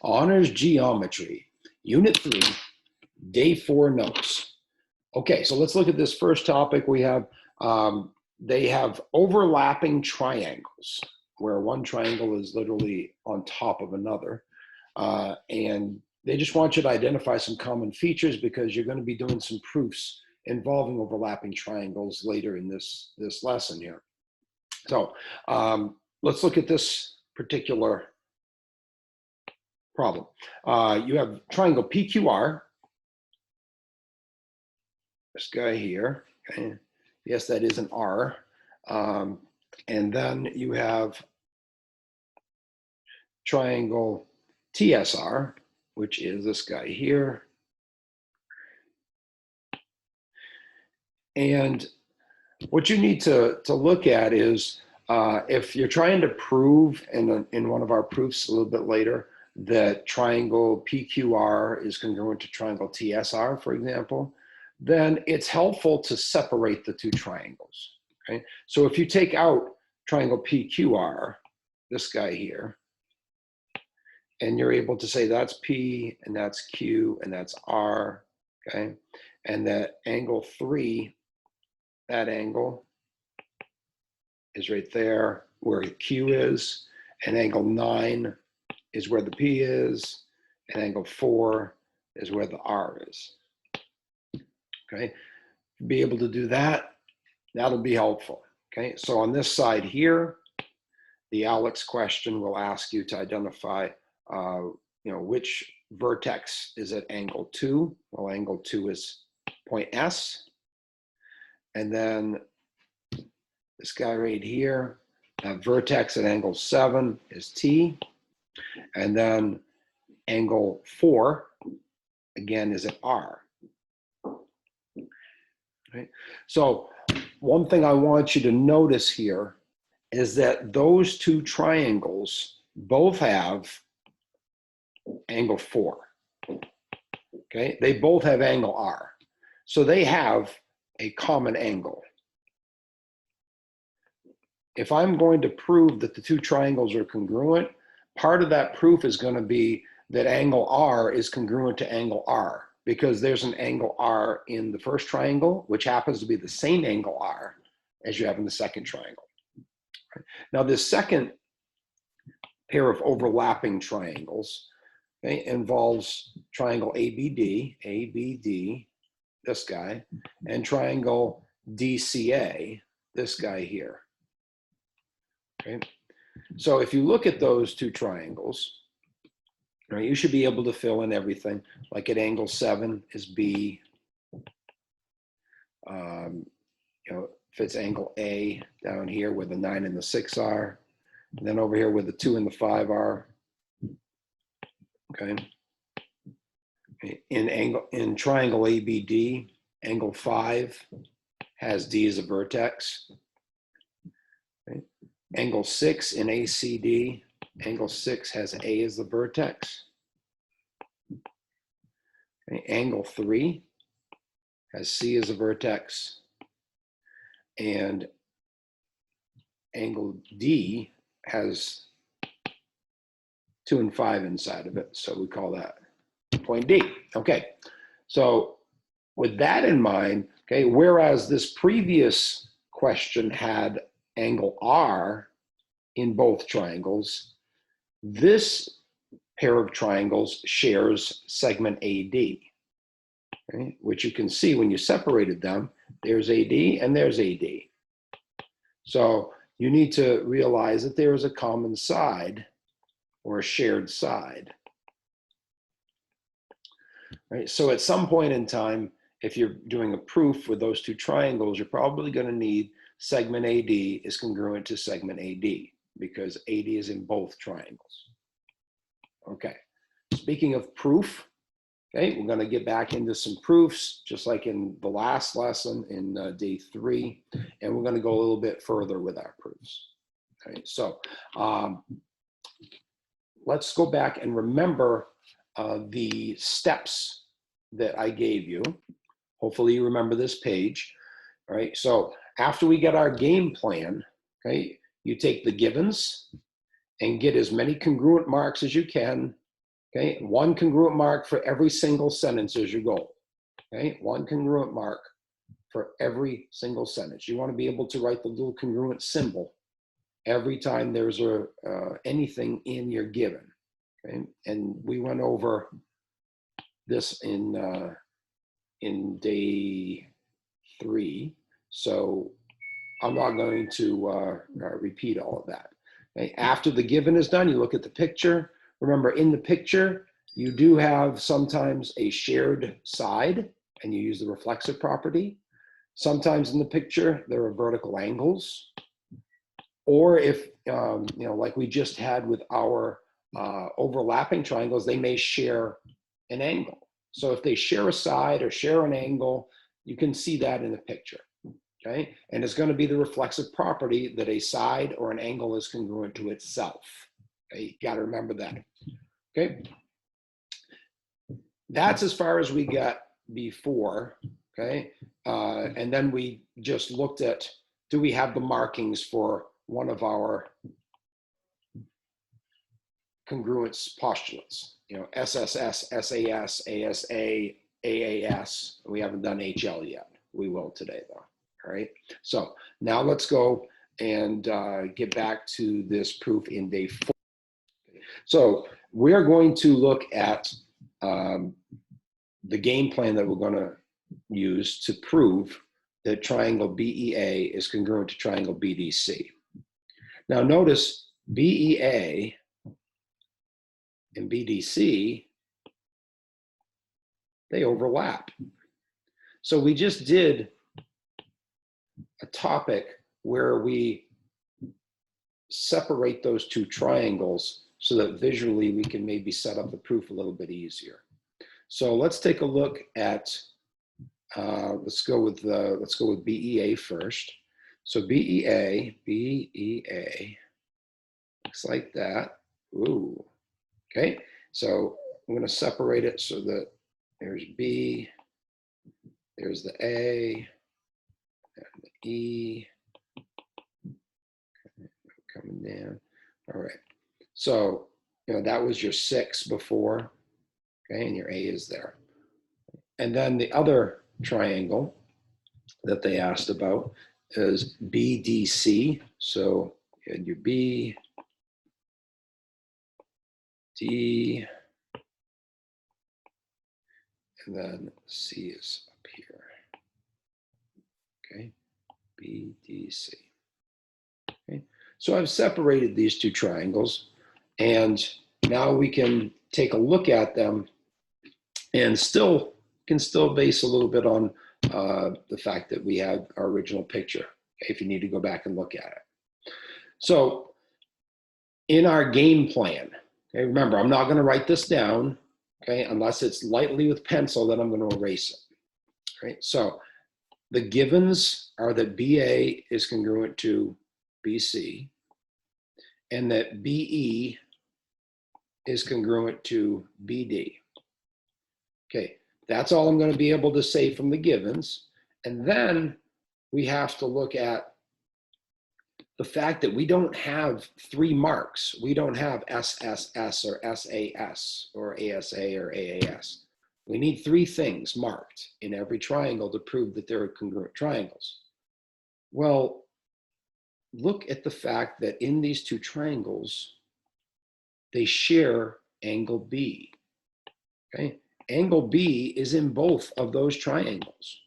Honors Geometry, Unit 3, Day 4 notes. Okay, so let's look at this first topic. We have, they have overlapping triangles, where one triangle is literally on top of another. And they just want you to identify some common features because you're going to be doing some proofs involving overlapping triangles later in this lesson here. So let's look at this particular problem. You have triangle PQR, this guy here, okay. Yes, that is an R. And then you have triangle TSR, which is this guy here. And what you need to look at is if you're trying to prove in one of our proofs a little bit later that triangle PQR is congruent to triangle TSR, for example, then it's helpful to separate the two triangles. Okay, so if you take out triangle PQR, this guy here, and you're able to say that's P and that's Q and that's R, okay, and that angle 3, that angle is right there where Q is, and angle 9 is where the P is, and angle 4 is where the R is. Okay, be able to do that, that'll be helpful. Okay, so on this side here, the Alex question will ask you to identify, which vertex is at angle 2. Well, angle 2 is point S. And then this guy right here, that vertex at angle 7 is T. And then angle 4, again, is at R. Okay. So one thing I want you to notice here is that those two triangles both have angle 4. Okay, they both have angle R. So they have a common angle. If I'm going to prove that the two triangles are congruent, part of that proof is going to be that angle R is congruent to angle R, because there's an angle R in the first triangle, which happens to be the same angle R as you have in the second triangle. Now, this second pair of overlapping triangles, okay, involves triangle ABD, this guy, and triangle DCA, this guy here. Okay, so if you look at those two triangles, right, you should be able to fill in everything. Like at angle 7 is B. If it's angle A down here where the 9 and the 6 are, and then over here where the 2 and the 5 are. Okay. In triangle ABD, angle 5 has D as a vertex. Okay. Angle 6 in ACD, angle 6 has A as the vertex. Okay. Angle 3 has C as a vertex. And angle D has 2 and 5 inside of it. So we call that point D. Okay. So with that in mind, okay, whereas this previous question had angle R in both triangles, this pair of triangles shares segment AD, okay, which you can see when you separated them, there's AD and there's AD. So you need to realize that there is a common side or a shared side. Right? So at some point in time, if you're doing a proof with those two triangles, you're probably going to need segment AD is congruent to segment AD, because AD is in both triangles. Okay, speaking of proof, okay, we're going to get back into some proofs, just like in the last lesson in day 3, and we're going to go a little bit further with our proofs. Okay, so let's go back and remember the steps that I gave you. Hopefully you remember this page. All right, so after we get our game plan, okay, you take the givens and get as many congruent marks as you can Okay, one congruent mark for every single sentence is your goal. Okay, one congruent mark for every single sentence. You want to be able to write the little congruent symbol every time there's anything in your given. Okay, and we went over this in day 3, so I'm not going to repeat all of that. Okay, after the given is done, you look at the picture. Remember, in the picture, you do have sometimes a shared side, and you use the reflexive property. Sometimes in the picture, there are vertical angles. Or if, like we just had with our overlapping triangles, they may share an angle. So if they share a side or share an angle, you can see that in the picture. Okay, and it's going to be the reflexive property that a side or an angle is congruent to itself. Okay, you got to remember that. Okay, that's as far as we got before. Okay, and then we just looked at, do we have the markings for one of our congruence postulates? SSS, SAS, ASA, AAS. We haven't done HL yet. We will today, though. All right, so now let's go and get back to this proof in day 4. So we're going to look at the game plan that we're going to use to prove that triangle BEA is congruent to triangle BDC. Now notice BEA and BDC, they overlap. So we just did a topic where we separate those two triangles so that visually we can maybe set up the proof a little bit easier. So let's take a look at, let's go with BEA first. So BEA looks like that. Ooh, okay. So I'm going to separate it so that there's B, there's the A, and the E, coming down. All right. So, that was your 6 before, okay, and your A is there. And then the other triangle that they asked about is BDC. So you had your B, D, and then C is up here. Okay, BDC. Okay, so I've separated these two triangles, and now we can take a look at them and can still base a little bit on the fact that we have our original picture, if you need to go back and look at it. So in our game plan, okay, remember, I'm not going to write this down, okay, unless it's lightly with pencil, then I'm going to erase it. Right? So the givens are that BA is congruent to BC, and that BE is congruent to BD. Okay, that's all I'm going to be able to say from the givens. And then we have to look at the fact that we don't have 3 marks. We don't have SSS or SAS or ASA or AAS. We need 3 things marked in every triangle to prove that they're congruent triangles. Well, look at the fact that in these 2 triangles, they share angle B. Okay, angle B is in both of those triangles.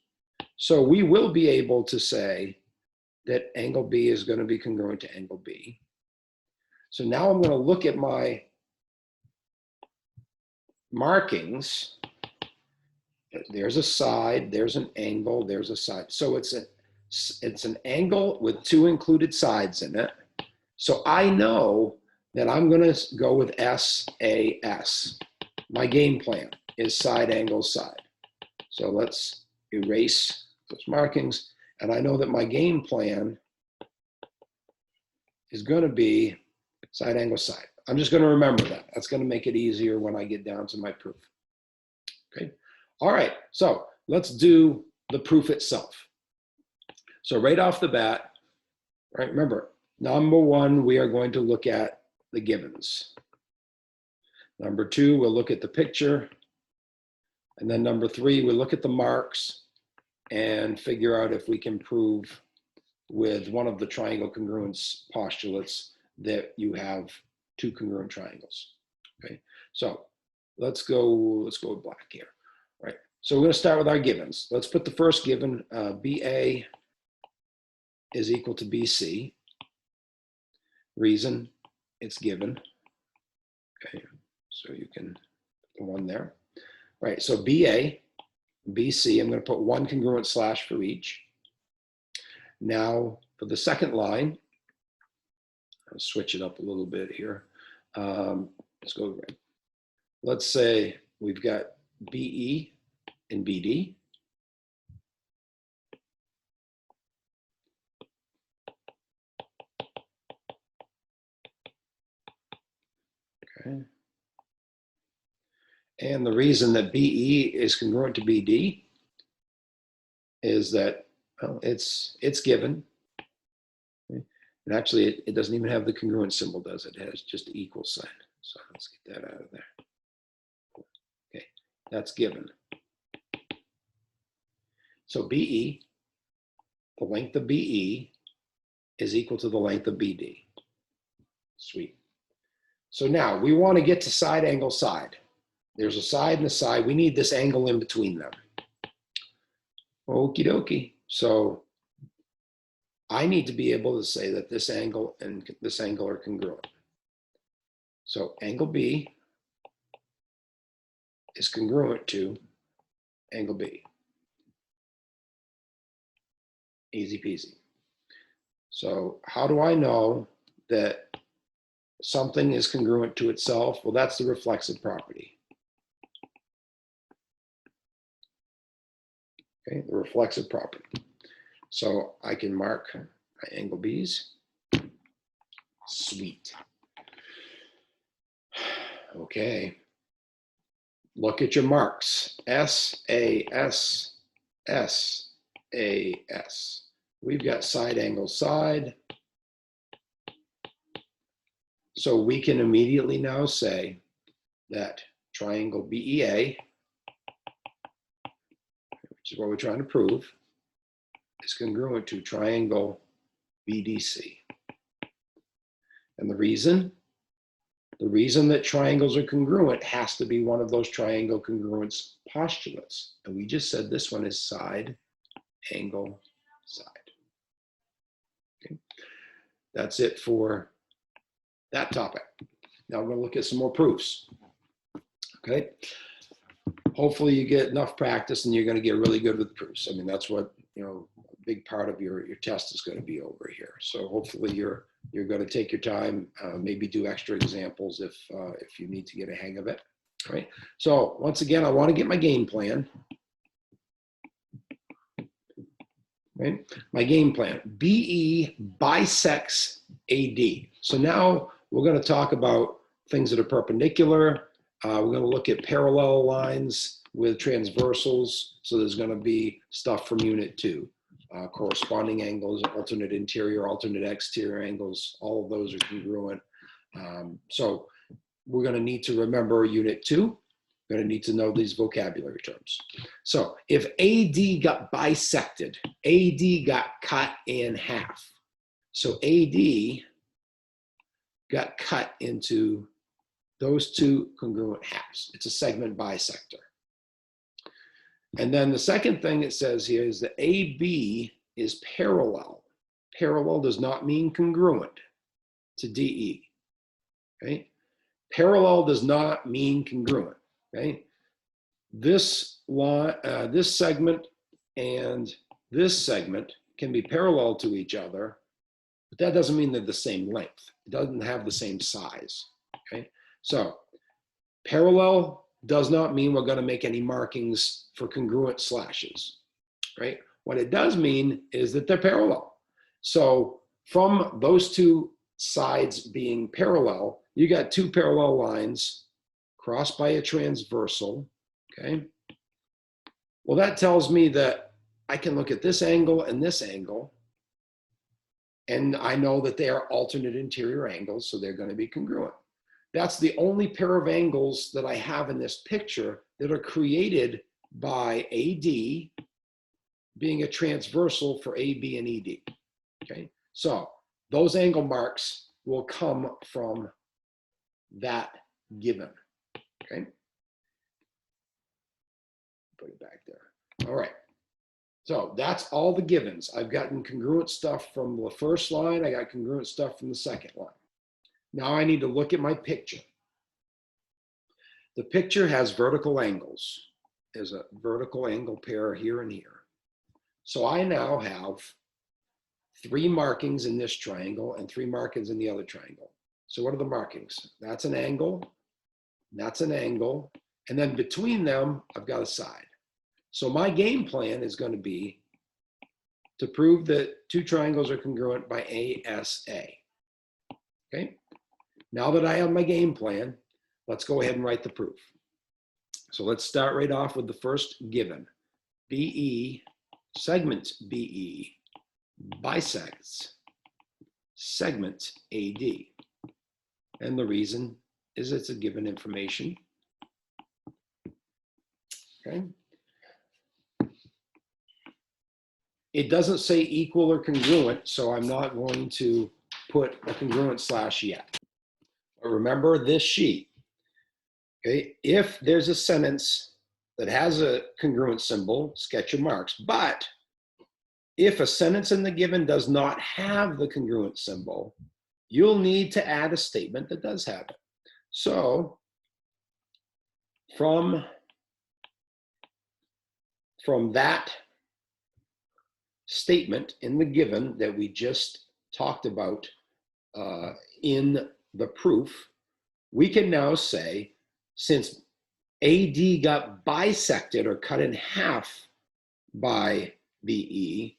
So we will be able to say that angle B is going to be congruent to angle B. So now I'm going to look at my markings. There's a side, there's an angle, there's a side. So it's an angle with 2 included sides in it. So I know that I'm going to go with SAS. My game plan is side, angle, side. So let's erase those markings. And I know that my game plan is going to be side, angle, side. I'm just going to remember that. That's going to make it easier when I get down to my proof. Okay. All right. So let's do the proof itself. So right off the bat, right, remember, number 1, we are going to look at the givens. Number 2, we'll look at the picture. And then number 3, we'll look at the marks and figure out if we can prove with one of the triangle congruence postulates that you have 2 congruent triangles. Okay, so let's go with black here. All right, so we're going to start with our givens. Let's put the first given, BA is equal to BC. Reason, it's given. Okay, so you can put one there. All right, so BA, BC, I'm going to put 1 congruent slash for each. Now, for the second line, I'll switch it up a little bit here. Let's go. Let's say we've got BE and BD. Okay. And the reason that BE is congruent to BD is that, well, it's given. Okay. And actually, it doesn't even have the congruent symbol, does it? It has just the equal sign. So let's get that out of there. Okay, that's given. So BE, the length of BE is equal to the length of BD. Sweet. So now we want to get to side angle side. There's a side and a side. We need this angle in between them. Okie dokie. So I need to be able to say that this angle and this angle are congruent. So angle B is congruent to angle B. Easy peasy. So how do I know that something is congruent to itself? Well, that's the reflexive property. Okay, the reflexive property. So I can mark my angle B's. Sweet. Okay. Look at your marks. S, A, S, S, A, S. We've got side angle side. So we can immediately now say that triangle BEA, which is what we're trying to prove, is congruent to triangle BDC. And the reason that triangles are congruent has to be one of those triangle congruence postulates. And we just said this one is side, angle, side. Okay. That's it for that topic. Now we're going to look at some more proofs. Okay. Hopefully you get enough practice and you're going to get really good with proofs. I mean, that's what, you know, a big part of your test is going to be over here. So hopefully you're going to take your time, maybe do extra examples if you need to get a hang of it. All right. So once again, I want to get my game plan. Right? My game plan. BE bisects AD. So now we're going to talk about things that are perpendicular. We're going to look at parallel lines with transversals. So there's going to be stuff from unit 2. Corresponding angles, alternate interior, alternate exterior angles, all of those are congruent. So we're going to need to remember unit 2. We're going to need to know these vocabulary terms. So if AD got bisected, AD got cut in half. So AD got cut into those 2 congruent halves. It's a segment bisector. And then the second thing it says here is that AB is parallel. Parallel does not mean congruent to DE. Okay? Parallel does not mean congruent. Okay? This segment and this segment can be parallel to each other, but that doesn't mean they're the same length. It doesn't have the same size. Okay? So parallel does not mean we're going to make any markings for congruent slashes, right? What it does mean is that they're parallel. So from those 2 sides being parallel, you got 2 parallel lines crossed by a transversal, okay? Well, that tells me that I can look at this angle, and I know that they are alternate interior angles, so they're going to be congruent. That's the only pair of angles that I have in this picture that are created by AD being a transversal for AB and ED. Okay, so those angle marks will come from that given. Okay, put it back there. All right. So that's all the givens. I've gotten congruent stuff from the first line. I got congruent stuff from the second line. Now I need to look at my picture. The picture has vertical angles. There's a vertical angle pair here and here. So I now have 3 markings in this triangle and 3 markings in the other triangle. So what are the markings? That's an angle, that's an angle, and then between them, I've got a side. So my game plan is going to be to prove that 2 triangles are congruent by ASA. Okay. Now that I have my game plan, let's go ahead and write the proof. So let's start right off with the first given. BE, segment BE, bisects segment AD. And the reason is it's a given information. Okay. It doesn't say equal or congruent, so I'm not going to put a congruent slash yet. But remember this sheet. Okay, if there's a sentence that has a congruent symbol, sketch your marks. But if a sentence in the given does not have the congruent symbol, you'll need to add a statement that does have it. So from that statement in the given that we just talked about in the proof, we can now say, since AD got bisected or cut in half by BE,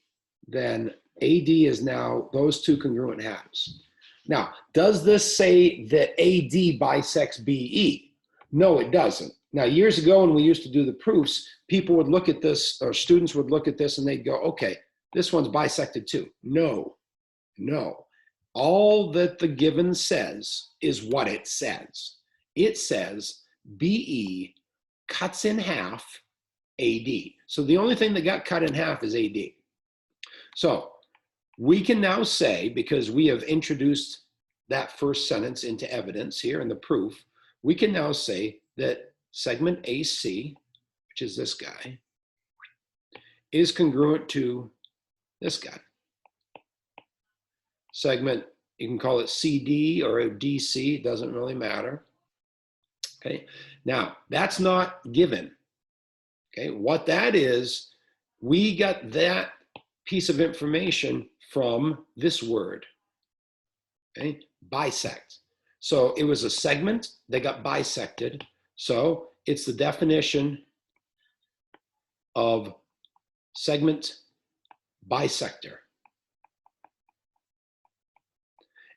then AD is now those 2 congruent halves. Now, does this say that AD bisects BE? No, it doesn't. Now, years ago when we used to do the proofs, people would look at this, or students would look at this and they'd go, okay, this one's bisected too. No, no. All that the given says is what it says. It says BE cuts in half AD. So the only thing that got cut in half is AD. So we can now say, because we have introduced that first sentence into evidence here in the proof, we can now say that segment AC, which is this guy, is congruent to this guy. Segment, you can call it CD or DC, it doesn't really matter. Okay, now that's not given. Okay, what that is, we got that piece of information from this word. Okay, bisect. So it was a segment that got bisected. So it's the definition of segment bisector.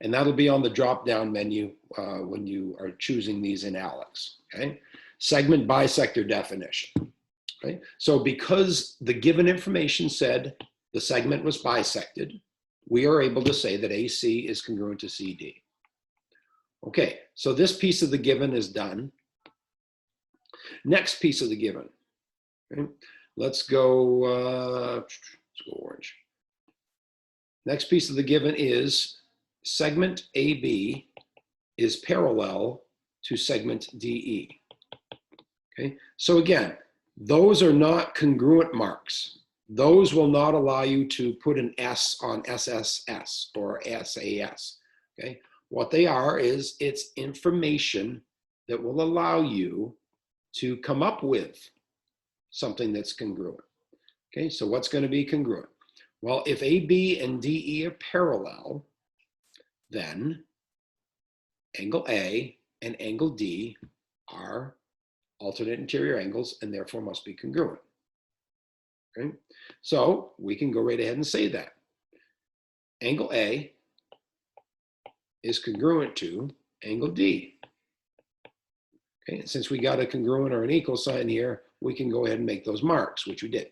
And that'll be on the drop-down menu when you are choosing these in ALEKS. Okay, segment bisector definition. Okay, so because the given information said the segment was bisected, we are able to say that AC is congruent to CD. Okay, so this piece of the given is done. Next piece of the given. Okay, let's go orange. Next piece of the given is segment AB is parallel to segment DE. Okay, so again, those are not congruent marks. Those will not allow you to put an S on SSS or SAS. Okay, what they are is it's information that will allow you to come up with something that's congruent. Okay, so what's going to be congruent? Well, if AB and DE are parallel, then angle A and angle D are alternate interior angles and therefore must be congruent. Okay, so we can go right ahead and say that. Angle A is congruent to angle D. Okay, and since we got a congruent or an equal sign here, we can go ahead and make those marks, which we did.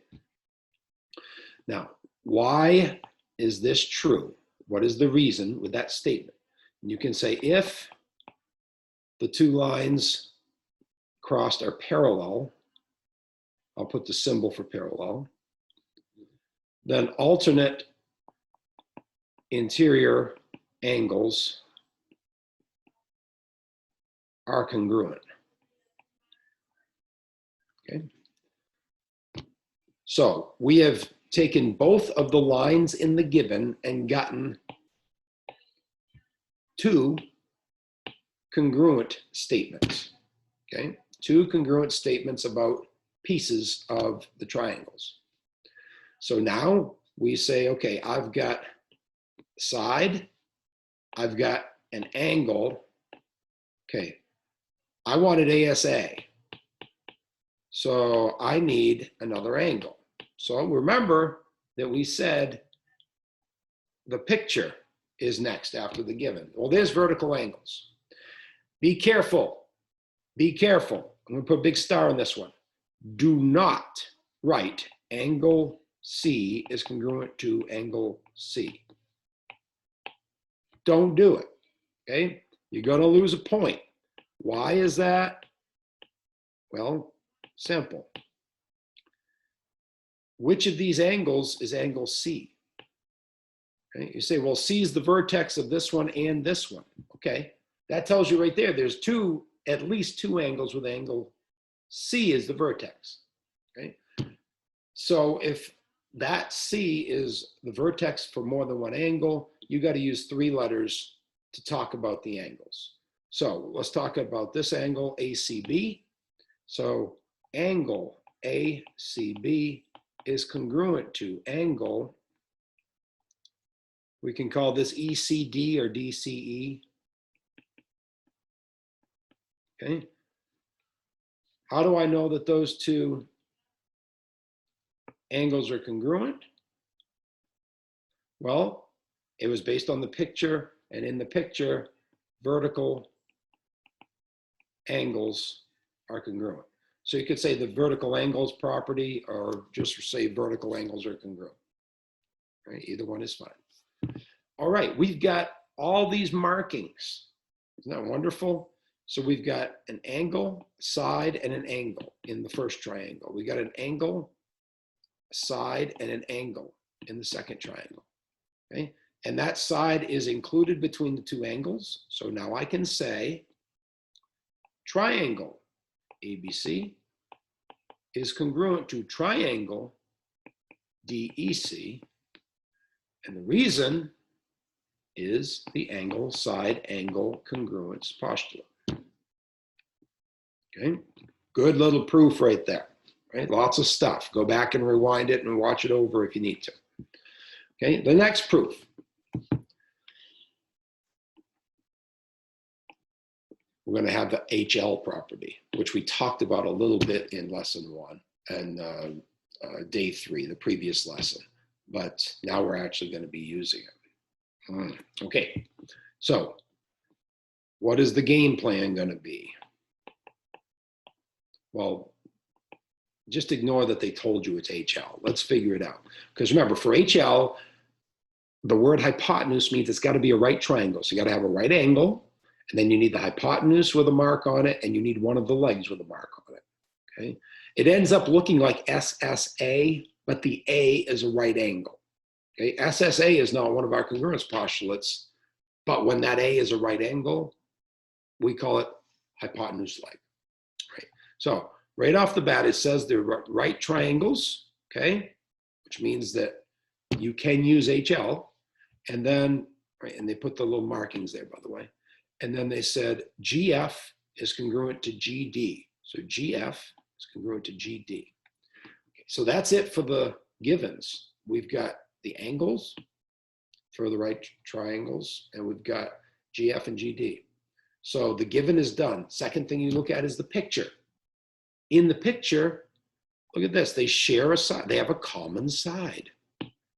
Now, why is this true? What is the reason with that statement? And you can say if the two lines crossed are parallel. I'll put the symbol for parallel. Then alternate interior angles are congruent. Okay. So we have taken both of the lines in the given and gotten two congruent statements. Okay, two congruent statements about pieces of the triangles. So now we say, okay, I've got side, I've got an angle. Okay, I wanted ASA. So I need another angle. So remember that we said the picture is next after the given. Well, there's vertical angles. Be careful. Be careful. I'm going to put a big star on this one. Do not write angle C is congruent to angle C. Don't do it. Okay? You're going to lose a point. Why is that? Well, simple. Which of these angles is angle C? Okay? You say, well, C is the vertex of this one and this one. Okay, that tells you right there, there's at least two angles with angle C is the vertex. Okay, so if that C is the vertex for more than one angle, you got to use three letters to talk about the angles. So let's talk about this angle, ACB. So angle ACB is congruent to angle, we can call this ECD or DCE. Okay. How do I know that those two angles are congruent? Well, it was based on the picture, and in the picture, vertical angles are congruent. So you could say the vertical angles property, or just say vertical angles are congruent. Right? Either one is fine. All right, we've got all these markings. Isn't that wonderful? So we've got an angle, side, and an angle in the first triangle. We got an angle, a side, and an angle in the second triangle. Okay, and that side is included between the two angles. So now I can say triangle ABC is congruent to triangle DEC, and the reason is the angle side angle congruence postulate. Okay, good little proof right there. Right, lots of stuff. Go back and rewind it and watch it over if you need to. Okay, the next proof. We're going to have the HL property, which we talked about a little bit in lesson 1 and day 3, the previous lesson. But now we're actually going to be using it. Okay, so what is the game plan going to be? Well, just ignore that they told you it's HL. Let's figure it out. Because remember, for HL, the word hypotenuse means it's got to be a right triangle. So you got to have a right angle, and then you need the hypotenuse with a mark on it, and you need one of the legs with a mark on it. Okay, it ends up looking like SSA, but the A is a right angle. Okay, SSA is not one of our congruence postulates, but when that A is a right angle, we call it hypotenuse leg. Right. So right off the bat, it says they're right triangles. Okay, which means that you can use HL, and then right, and they put the little markings there, by the way. And then they said GF is congruent to GD. So GF is congruent to GD. Okay, so that's it for the givens. We've got the angles for the right triangles, and we've got GF and GD. So the given is done. Second thing you look at is the picture. In the picture, look at this. They share a side. They have a common side.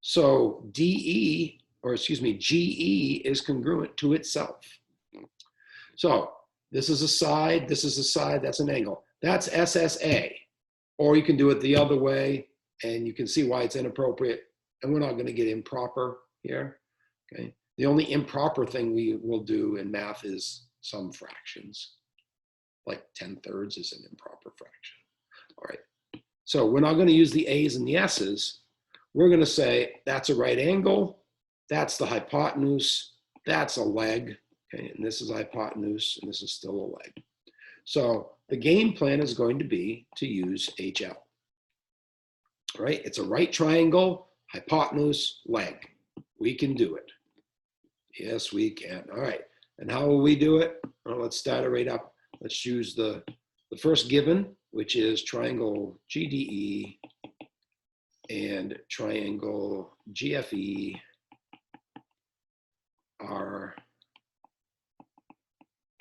So GE is congruent to itself. So this is a side, this is a side, that's an angle. That's SSA. Or you can do it the other way, and you can see why it's inappropriate. And we're not going to get improper here. Okay. The only improper thing we will do in math is sum fractions. like 10/3 is an improper fraction. All right, so we're not going to use the A's and the S's. We're going to say that's a right angle, that's the hypotenuse, that's a leg, okay, and this is hypotenuse, and this is still a leg. So the game plan is going to be to use HL. All right, it's a right triangle, hypotenuse, leg. We can do it. Yes, we can. All right, and how will we do it? Well, let's start it right up. Let's use the first given, which is triangle GDE and triangle GFE are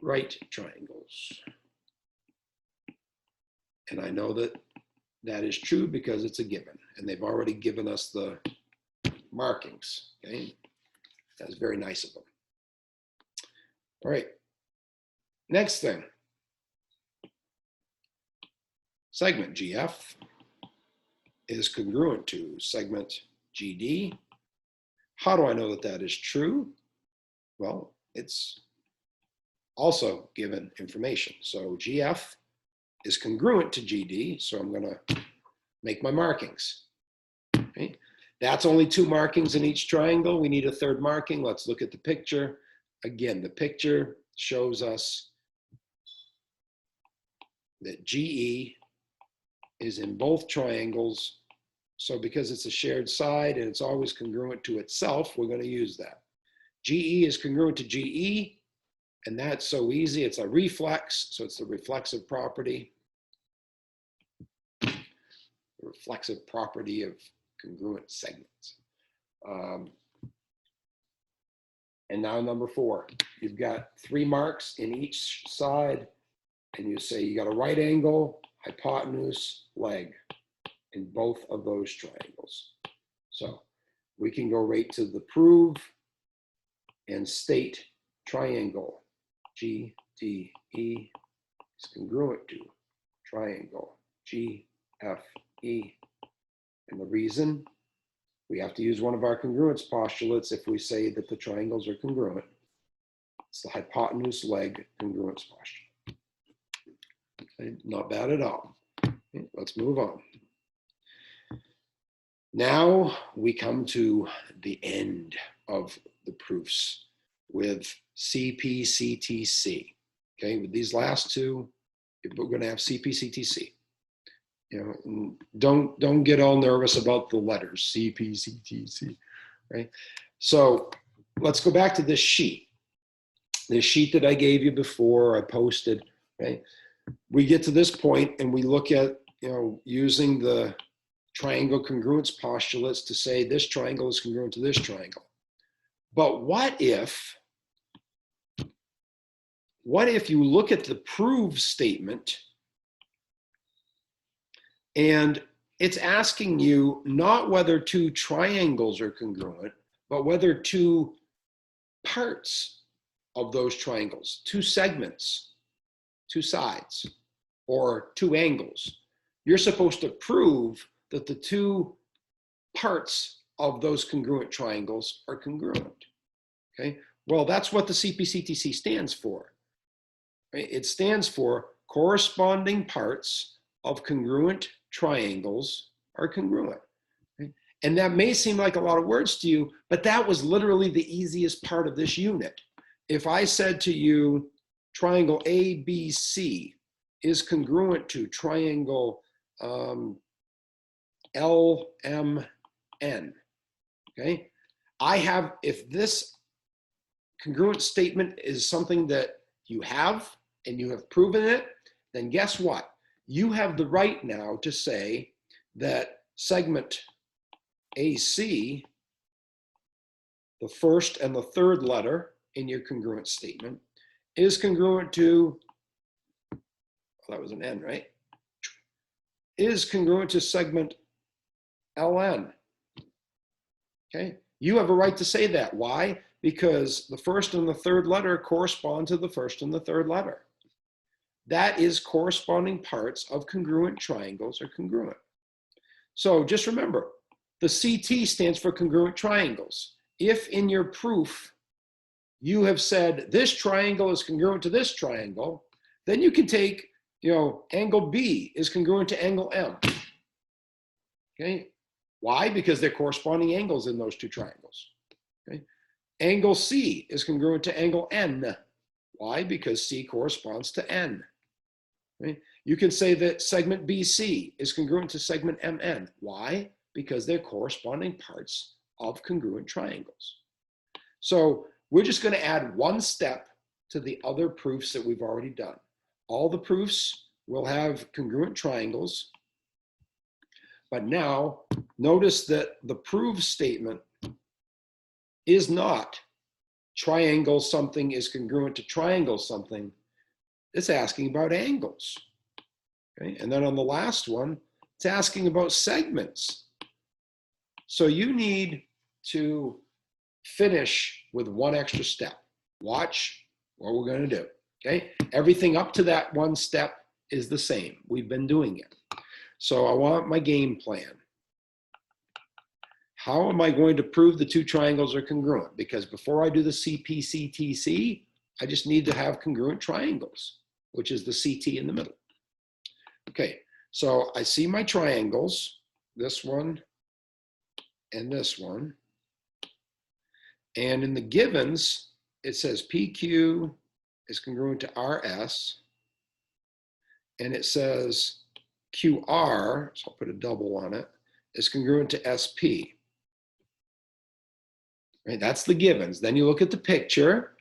right triangles. And I know that that is true because it's a given, and they've already given us the markings, okay? That's very nice of them. All right, next thing. Segment GF is congruent to segment GD. How do I know that that is true? Well, it's also given information. So GF is congruent to GD, so I'm going to make my markings. Okay. That's only 2 markings in each triangle. We need a third marking. Let's look at the picture. Again, the picture shows us that GE is in both triangles. So because it's a shared side and it's always congruent to itself, we're going to use that. GE is congruent to GE, and that's so easy. It's a reflex, so it's the reflexive property. The reflexive property of congruent segments. And now number 4, you've got 3 marks in each side, and you say you got a right angle, hypotenuse, leg in both of those triangles. So we can go right to the prove and state triangle GDE is congruent to triangle GFE. And the reason, we have to use one of our congruence postulates if we say that the triangles are congruent. It's the hypotenuse leg congruence postulate. Okay, not bad at all. Okay, let's move on. Now we come to the end of the proofs with Cpctc. Okay, with these last 2, we're going to have Cpctc. You know, don't get all nervous about the letters, Cpctc, right? So let's go back to this sheet. This sheet that I gave you before, I posted, right? We get to this point and we look at, you know, using the triangle congruence postulates to say this triangle is congruent to this triangle. But what if you look at the prove statement and it's asking you not whether 2 triangles are congruent, but whether 2 parts of those triangles, 2 segments, 2 sides, or 2 angles. You're supposed to prove that the 2 parts of those congruent triangles are congruent. Okay, well, that's what the Cpctc stands for. Right? It stands for corresponding parts of congruent triangles are congruent. Okay? And that may seem like a lot of words to you, but that was literally the easiest part of this unit. If I said to you, triangle ABC is congruent to triangle LMN, okay? If this congruent statement is something that you have and you have proven it, then guess what? You have the right now to say that segment AC, the first and the third letter in your congruent statement, is congruent to, well, that was an N, right? Is congruent to segment LN. Okay, you have a right to say that. Why? Because the first and the third letter correspond to the first and the third letter. That is corresponding parts of congruent triangles are congruent. So just remember, the CT stands for congruent triangles. If in your proof you have said this triangle is congruent to this triangle, Then you can take, angle B is congruent to angle M. Okay. Why? Because they're corresponding angles in those two triangles. Okay. Angle C is congruent to angle N. Why? Because C corresponds to N. Okay. You can say that segment BC is congruent to segment MN. Why? Because they're corresponding parts of congruent triangles. So we're just going to add one step to the other proofs that we've already done. All the proofs will have congruent triangles. But now notice that the prove statement is not triangle something is congruent to triangle something. It's asking about angles. Okay? And then on the last one, it's asking about segments. So you need to finish with one extra step. Watch what we're going to do. Okay? Everything up to that one step is the same. We've been doing it. So I want my game plan. How am I going to prove the two triangles are congruent? Because before I do the Cpctc, I just need to have congruent triangles, which is the CT in the middle. Okay, so I see my triangles, this one and this one. And in the givens, it says PQ is congruent to RS. And it says QR, so I'll put a double on it, is congruent to SP. Right, that's the givens. Then you look at the picture,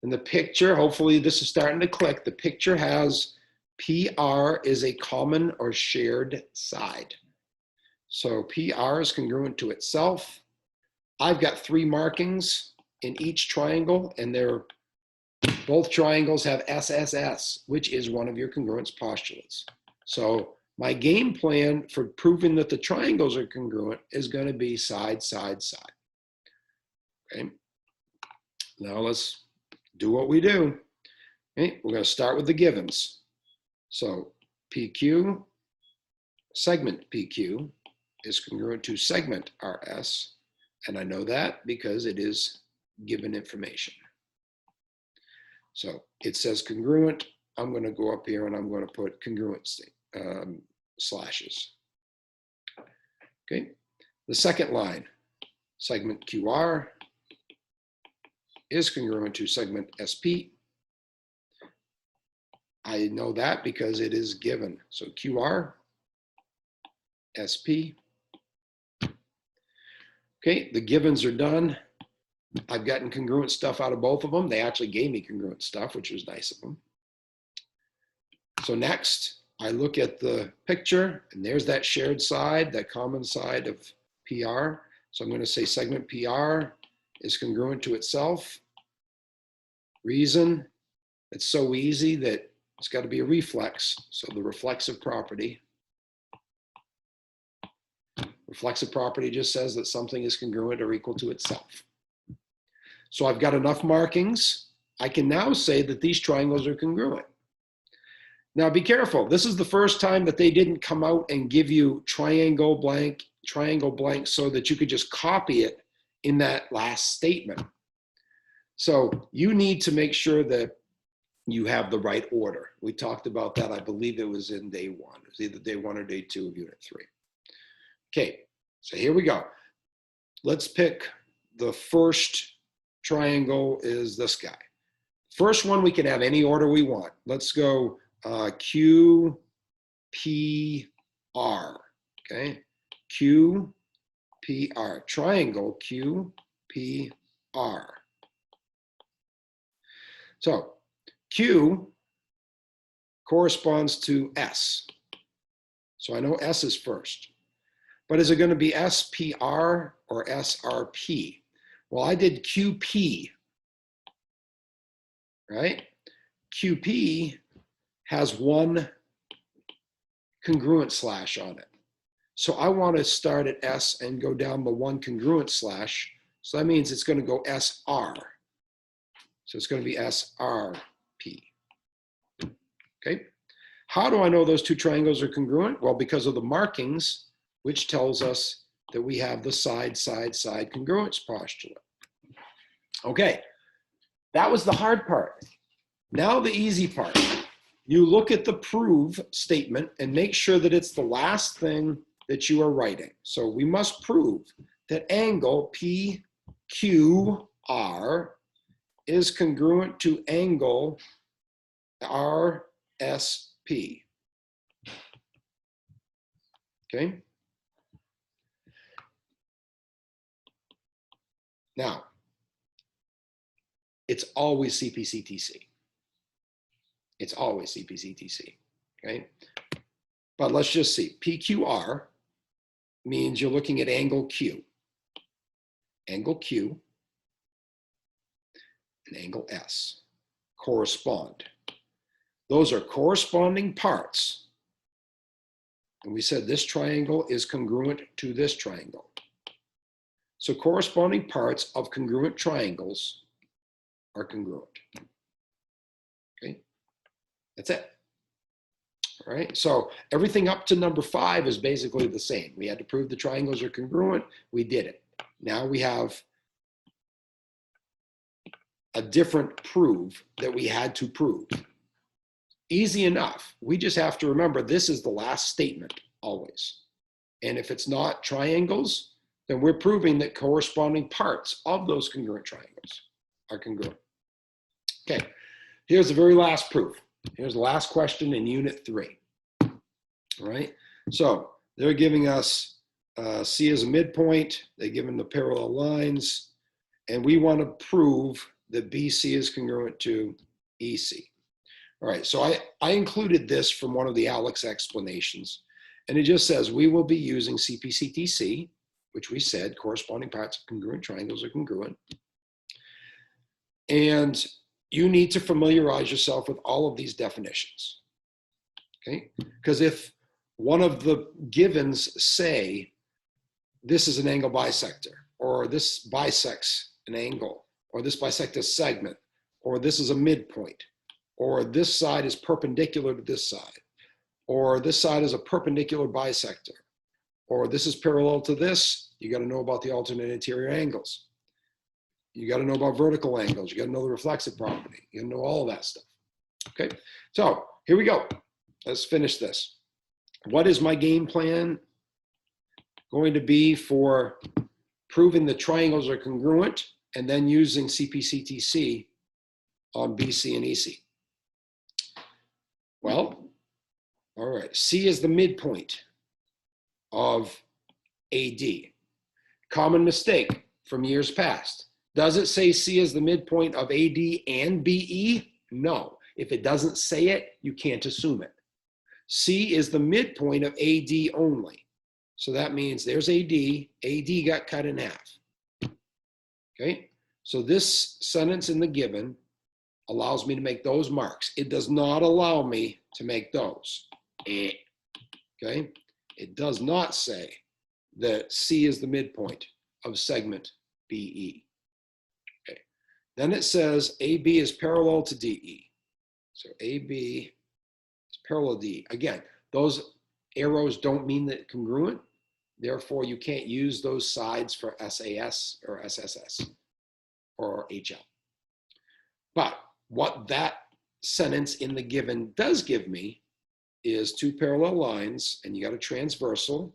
and the picture, hopefully this is starting to click, the picture has PR is a common or shared side. So PR is congruent to itself. I've got 3 markings in each triangle, and both triangles have SSS, which is one of your congruence postulates. So my game plan for proving that the triangles are congruent is going to be side, side, side. Okay. Now let's do what we do. Okay. We're going to start with the givens. So PQ, segment PQ is congruent to segment RS. And I know that because it is given information. So it says congruent. I'm going to go up here and I'm going to put congruent slashes. Okay. The second line, segment QR is congruent to segment SP. I know that because it is given. So QR, SP. Okay, the givens are done. I've gotten congruent stuff out of both of them. They actually gave me congruent stuff, which was nice of them. So next, I look at the picture, and there's that shared side, that common side of PR. So I'm going to say segment PR is congruent to itself. Reason, it's so easy that it's got to be a reflex. So the reflexive property. Reflexive property just says that something is congruent or equal to itself. So I've got enough markings. I can now say that these triangles are congruent. Now be careful. This is the first time that they didn't come out and give you triangle blank so that you could just copy it in that last statement. So you need to make sure that you have the right order. We talked about that. I believe it was in day 1. It was either day 1 or day 2 of unit 3. Okay, so here we go. Let's pick the first triangle is this guy. First one, we can have any order we want. Let's go Q, P, R, okay? Q, P, R, triangle Q, P, R. So Q corresponds to S. So I know S is first. But is it going to be SPR or SRP? Well, I did QP, right? QP has one congruent slash on it. So I want to start at S and go down the one congruent slash. So that means it's going to go SR. So it's going to be SRP. Okay. How do I know those two triangles are congruent? Well, because of the markings, which tells us that we have the side, side, side congruence postulate. Okay, that was the hard part. Now the easy part. you look at the prove statement and make sure that it's the last thing that you are writing. So we must prove that angle PQR is congruent to angle RSP. Okay. Now, it's always Cpctc. It's always Cpctc. Okay. But let's just see. PQR means you're looking at angle Q. Angle Q and angle S correspond. Those are corresponding parts. And we said this triangle is congruent to this triangle. So corresponding parts of congruent triangles are congruent. Okay, that's it. All right, so everything up to number 5 is basically the same. We had to prove the triangles are congruent. We did it. Now we have a different prove that we had to prove. Easy enough. We just have to remember this is the last statement always. And if it's not triangles, then we're proving that corresponding parts of those congruent triangles are congruent. Okay, here's the very last proof. Here's the last question in unit 3. All right, so they're giving us C as a midpoint. They're given the parallel lines, and we want to prove that BC is congruent to EC. All right, so I included this from one of the Alex explanations, and it just says we will be using Cpctc, which we said corresponding parts of congruent triangles are congruent. And you need to familiarize yourself with all of these definitions, okay? Because if one of the givens say, this is an angle bisector, or this bisects an angle, or this bisects a segment, or this is a midpoint, or this side is perpendicular to this side, or this side is a perpendicular bisector, or this is parallel to this, you got to know about the alternate interior angles. You got to know about vertical angles. You got to know the reflexive property. You got to know all of that stuff. Okay, so here we go. Let's finish this. What is my game plan going to be for proving the triangles are congruent and then using Cpctc on BC and EC? Well, all right, C is the midpoint of AD. Common mistake from years past. Does it say C is the midpoint of AD and BE? No. If it doesn't say it, you can't assume it. C is the midpoint of AD only. So that means there's AD. AD got cut in half. Okay? So this sentence in the given allows me to make those marks. It does not allow me to make those. Okay? It does not say that C is the midpoint of segment BE. Okay. Then it says AB is parallel to DE. So AB is parallel to DE. Again, those arrows don't mean that congruent. Therefore, you can't use those sides for SAS or SSS or HL. But what that sentence in the given does give me is 2 parallel lines, and you got a transversal.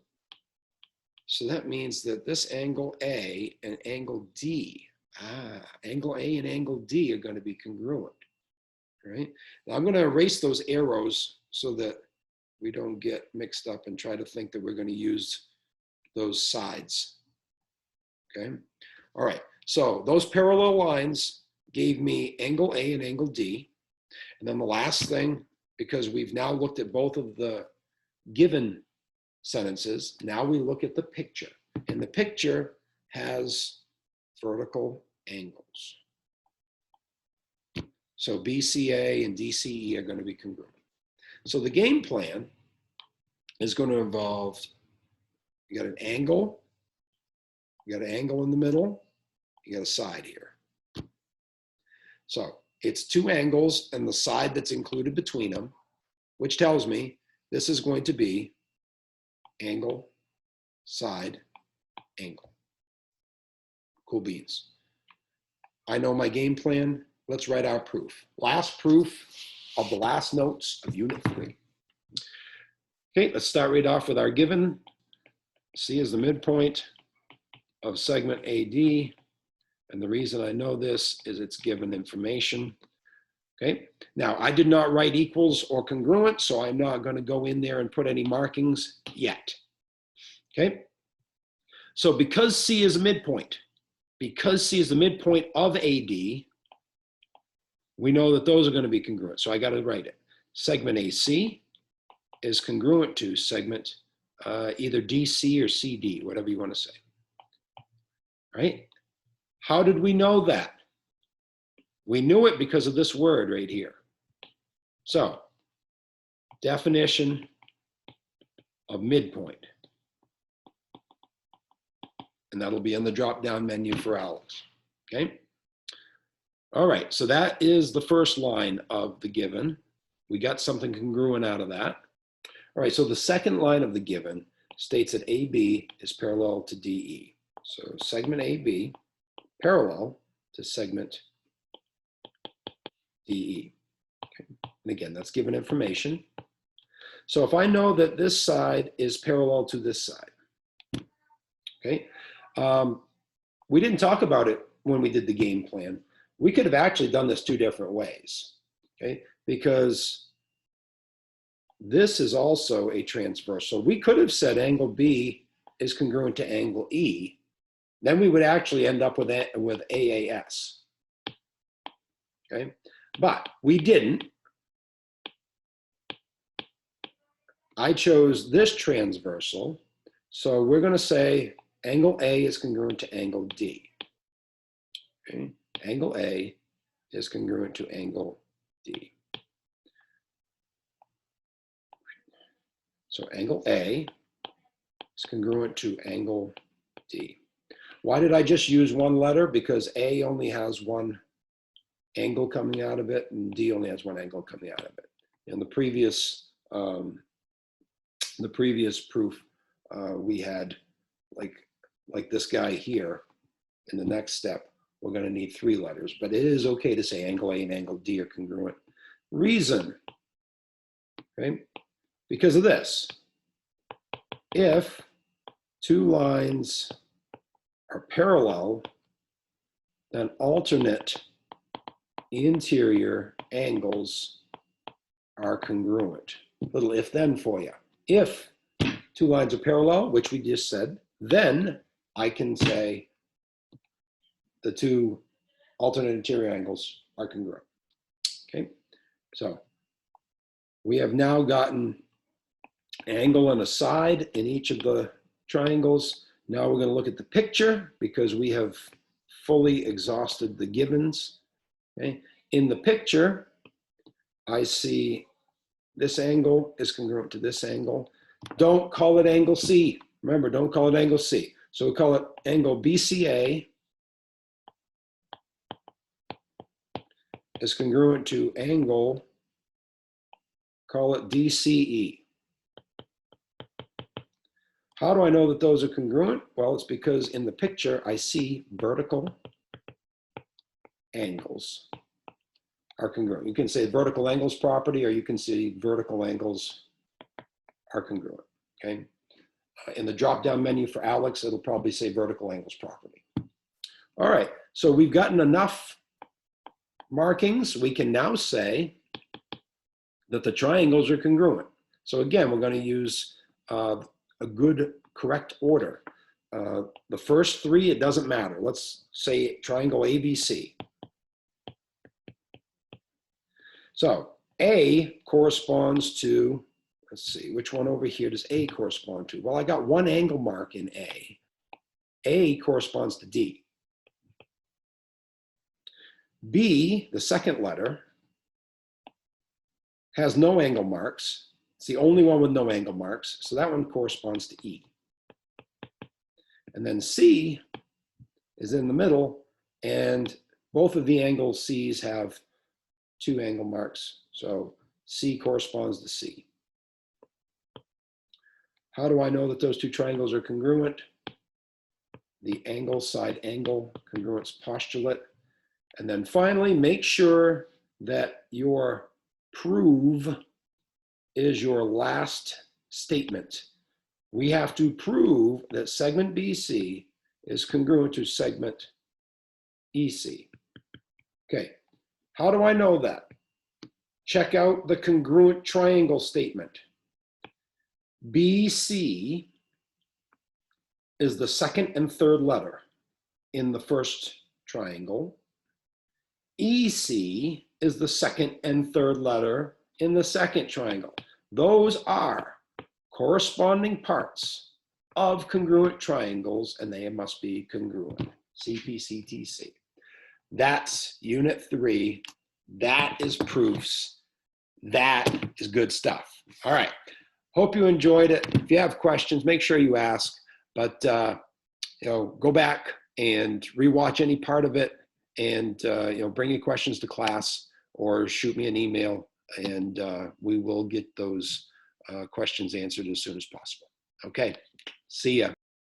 So that means that this angle A and angle D, angle A and angle D are going to be congruent. Right? Now I'm going to erase those arrows so that we don't get mixed up and try to think that we're going to use those sides. Okay? All right. So those parallel lines gave me angle A and angle D. And then the last thing, because we've now looked at both of the given sentences, now we look at the picture. And the picture has vertical angles. So BCA and DCE are going to be congruent. So the game plan is going to involve, you got an angle, you got an angle in the middle, you got a side here. So it's 2 angles and the side that's included between them, which tells me this is going to be angle, side, angle. Cool beans. I know my game plan. Let's write our proof. Last proof of the last notes of Unit 3. Okay, let's start right off with our given. C is the midpoint of segment AD. And the reason I know this is it's given information. Okay, now I did not write equals or congruent, so I'm not going to go in there and put any markings yet. Okay, so because C is a midpoint, because C is the midpoint of AD, we know that those are going to be congruent. So I got to write it. Segment AC is congruent to segment either DC or CD, whatever you want to say. Right? How did we know that? We knew it because of this word right here. So, definition of midpoint. And that'll be in the drop-down menu for Alex. Okay? All right, so that is the first line of the given. We got something congruent out of that. All right, so the second line of the given states that AB is parallel to DE. So segment AB parallel to segment DE. Okay. And again, that's given information. So if I know that this side is parallel to this side, okay, we didn't talk about it when we did the game plan. We could have actually done this two different ways, okay, because this is also a transversal. We could have said angle B is congruent to angle E. Then we would actually end up with AAS, okay? But we didn't. I chose this transversal. So we're going to say angle A is congruent to angle D. Okay? Angle A is congruent to angle D. So angle A is congruent to angle D. Why did I just use one letter? Because A only has one angle coming out of it, and D only has one angle coming out of it. In the previous proof, we had like this guy here. In the next step, we're going to need three letters, but it is okay to say angle A and angle D are congruent. Reason, okay? Because of this. If two lines are parallel, then alternate interior angles are congruent. Little if then for you. If two lines are parallel, which we just said, then I can say the two alternate interior angles are congruent. Okay, so we have now gotten an angle and a side in each of the triangles. Now we're going to look at the picture because we have fully exhausted the givens. Okay. In the picture, I see this angle is congruent to this angle. Don't call it angle C. Remember, don't call it angle C. So we call it angle BCA is congruent to angle, call it DCE. How do I know that those are congruent? Well, it's because in the picture, I see vertical angles are congruent. You can say vertical angles property, or you can say vertical angles are congruent, okay? In the drop-down menu for Alex, it'll probably say vertical angles property. All right, so we've gotten enough markings. We can now say that the triangles are congruent. So again, we're going to use a good, correct order. The first three, it doesn't matter. Let's say triangle ABC. So A corresponds to, let's see, which one over here does A correspond to? Well, I got one angle mark in A. A corresponds to D. B, the second letter, has no angle marks. It's the only one with no angle marks, so that one corresponds to E. And then C is in the middle, and both of the angles C's have two angle marks, so C corresponds to C. How do I know that those two triangles are congruent? The angle side angle congruence postulate. And then finally, make sure that your prove is your last statement. We have to prove that segment BC is congruent to segment EC. Okay, how do I know that? Check out the congruent triangle statement. BC is the second and third letter in the first triangle. EC is the second and third letter in the second triangle. Those are corresponding parts of congruent triangles, and they must be congruent. Cpctc. That's Unit 3. That is proofs. That is good stuff. All right. Hope you enjoyed it. If you have questions, make sure you ask. But go back and rewatch any part of it, and bring your questions to class or shoot me an email, and we will get those questions answered as soon as possible. Okay. See ya.